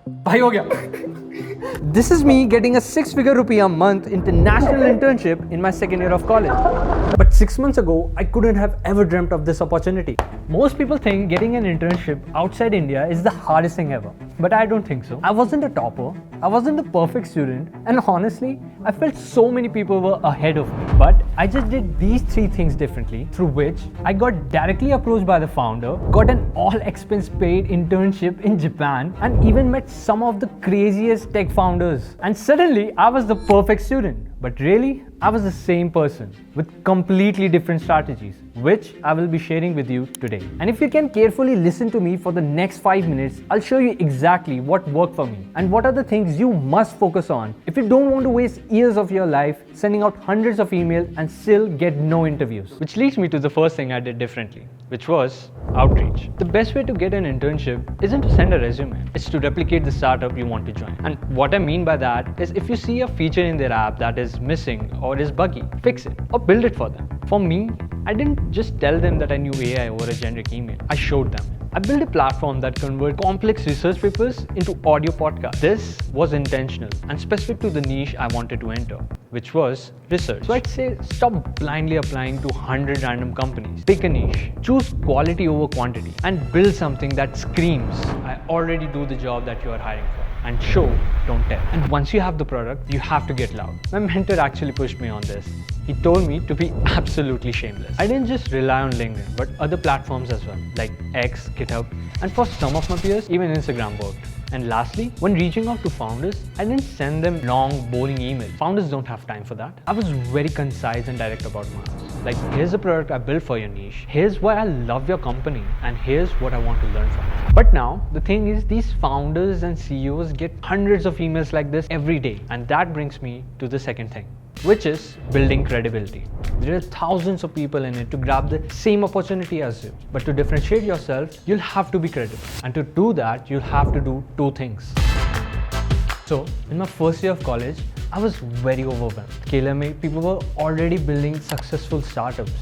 भाई हो गया. This is me getting a 6-figure rupee a month international internship in my second year of college. But 6 months ago, I couldn't have ever dreamt of this opportunity. Most people think getting an internship outside India is the hardest thing ever. But I don't think so. I wasn't a topper, I wasn't the perfect student, and honestly, I felt so many people were ahead of me. But I just did these 3 things differently, through which I got directly approached by the founder, got an all-expense paid internship in Japan, and even met some of the craziest tech founders. And suddenly, I was the perfect student. But really, I was the same person with completely different strategies, which I will be sharing with you today. And if you can carefully listen to me for the next 5 minutes, I'll show you exactly what worked for me and what are the things you must focus on if you don't want to waste years of your life sending out hundreds of emails and still get no interviews. Which leads me to the first thing I did differently, which was outreach. The best way to get an internship isn't to send a resume, it's to replicate the startup you want to join. And what I mean by that is if you see a feature in their app that is missing or is buggy, fix it or build it for them. For me, I didn't just tell them that I knew AI over a generic email. I showed them. I built a platform that converts complex research papers into audio podcasts. This was intentional and specific to the niche I wanted to enter, which was research. So I'd say stop blindly applying to 100 random companies. Pick a niche, choose quality over quantity, and build something that screams, I already do the job that you are hiring for. And show, don't tell. And once you have the product, you have to get loud. My mentor actually pushed me on this. He told me to be absolutely shameless. I didn't just rely on LinkedIn, but other platforms as well, like X, GitHub, and for some of my peers, even Instagram worked. And lastly, when reaching out to founders, I didn't send them long, boring emails. Founders don't have time for that. I was very concise and direct about my answers. Like, here's a product I built for your niche, here's why I love your company, and here's what I want to learn from you. But now, the thing is, these founders and CEOs get hundreds of emails like this every day. And that brings me to the second thing, which is building credibility. There are thousands of people in it to grab the same opportunity as you. But to differentiate yourself, you'll have to be credible. And to do that, you'll have to do 2 things. So, in my first year of college, I was very overwhelmed. KLMA, people were already building successful startups,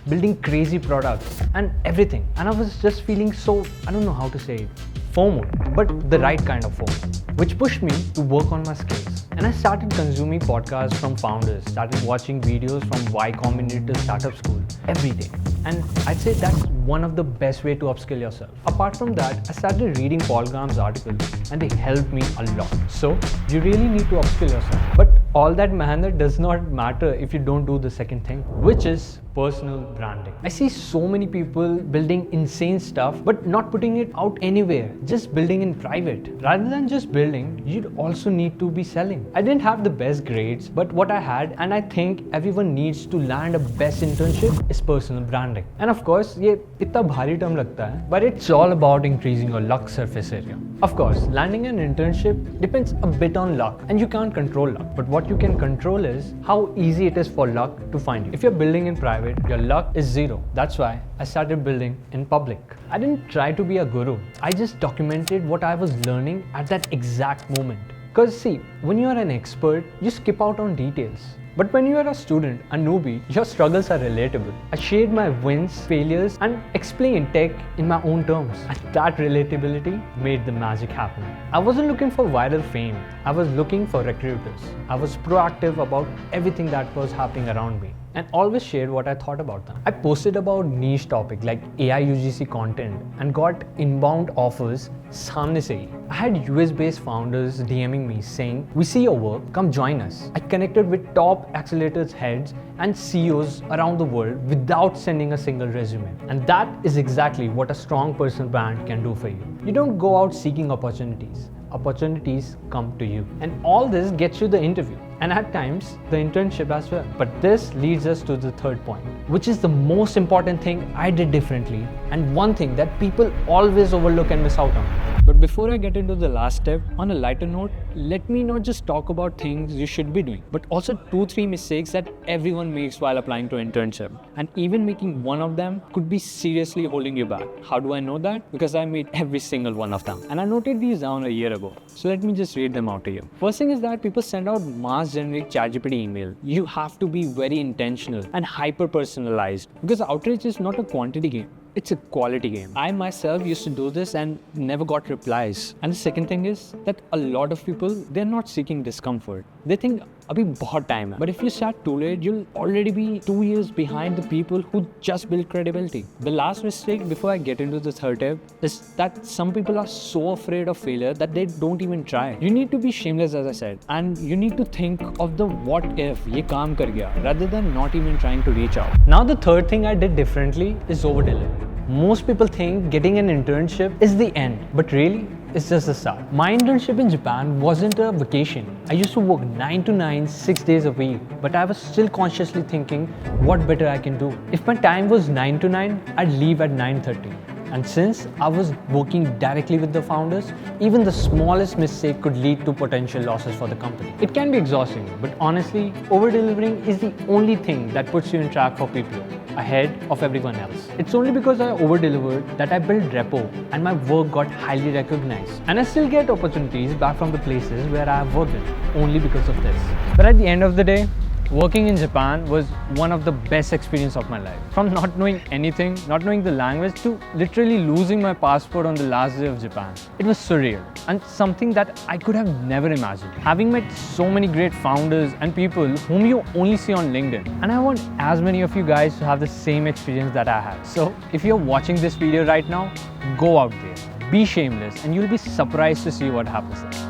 building crazy products and everything. And I was just feeling so, I don't know how to say it, FOMO, but the right kind of FOMO, which pushed me to work on my skills. And I started consuming podcasts from founders, started watching videos from Y Combinator Startup School every day. And I'd say that's one of the best way to upskill yourself. Apart from that, I started reading Paul Graham's articles and they helped me a lot. So you really need to upskill yourself. But all that mehnat does not matter if you don't do the second thing, which is personal branding. I see so many people building insane stuff but not putting it out anywhere, just building in private. Rather than just building, you'd also need to be selling. I didn't have the best grades, but what I had, and I think everyone needs to land a best internship, is personal branding. And of course, ये इतना भारी term लगता है, but it's all about increasing your luck surface area. Of course, landing an internship depends a bit on luck, and you can't control luck. But what you can control is how easy it is for luck to find you. If you're building in private, your luck is 0. That's why I started building in public. I didn't try to be a guru. I just documented what I was learning at that exact moment. Because see, when you are an expert, you skip out on details. But when you are a student, a newbie, your struggles are relatable. I shared my wins, failures, and explained tech in my own terms. And that relatability made the magic happen. I wasn't looking for viral fame. I was looking for recruiters. I was proactive about everything that was happening around me and always shared what I thought about them. I posted about niche topic like AI UGC content and got inbound offers सामने से ही. I had US-based founders DMing me saying, we see your work, come join us. I connected with top accelerators heads and CEOs around the world without sending a single resume. And that is exactly what a strong personal brand can do for you. You don't go out seeking opportunities. Opportunities come to you. And all this gets you the interview. And at times, the internship as well. But this leads us to the third point, which is the most important thing I did differently and one thing that people always overlook and miss out on. But before I get into the last step, on a lighter note, let me not just talk about things you should be doing, but also 2-3 mistakes that everyone makes while applying to internship. And even making one of them could be seriously holding you back. How do I know that? Because I made every single one of them. And I noted these down a year ago. So let me just read them out to you. First thing is that people send out mass generic ChatGPT email. You have to be very intentional and hyper personalized because outreach is not a quantity game. it's a quality game. I myself used to do this and never got replies. And the second thing is that a lot of people, they're not seeking discomfort. They think abhi bahut time hai. But if you start too late, you'll already be 2 years behind the people who just build credibility. The last mistake before I get into the third tip is that some people are so afraid of failure that they don't even try. You need to be shameless, as I said, and you need to think of the what if ye kaam kar gaya rather than not even trying to reach out. Now the third thing I did differently is over-delivering. Most people think getting an internship is the end, but really, it's just the start. My internship in Japan wasn't a vacation. I used to work 9 to 9, 6 days a week, but I was still consciously thinking what better I can do. If my time was 9 to 9, I'd leave at 9:30. And since I was working directly with the founders, even the smallest mistake could lead to potential losses for the company. It can be exhausting, but honestly, over-delivering is the only thing that puts you in track for people, ahead of everyone else. It's only because I over-delivered that I built repo and my work got highly recognized. And I still get opportunities back from the places where I have worked in, only because of this. But at the end of the day, working in Japan was one of the best experiences of my life. From not knowing anything, not knowing the language, to literally losing my passport on the last day of Japan. It was surreal and something that I could have never imagined. Having met so many great founders and people whom you only see on LinkedIn. And I want as many of you guys to have the same experience that I had. So if you're watching this video right now, go out there, be shameless, and you'll be surprised to see what happens.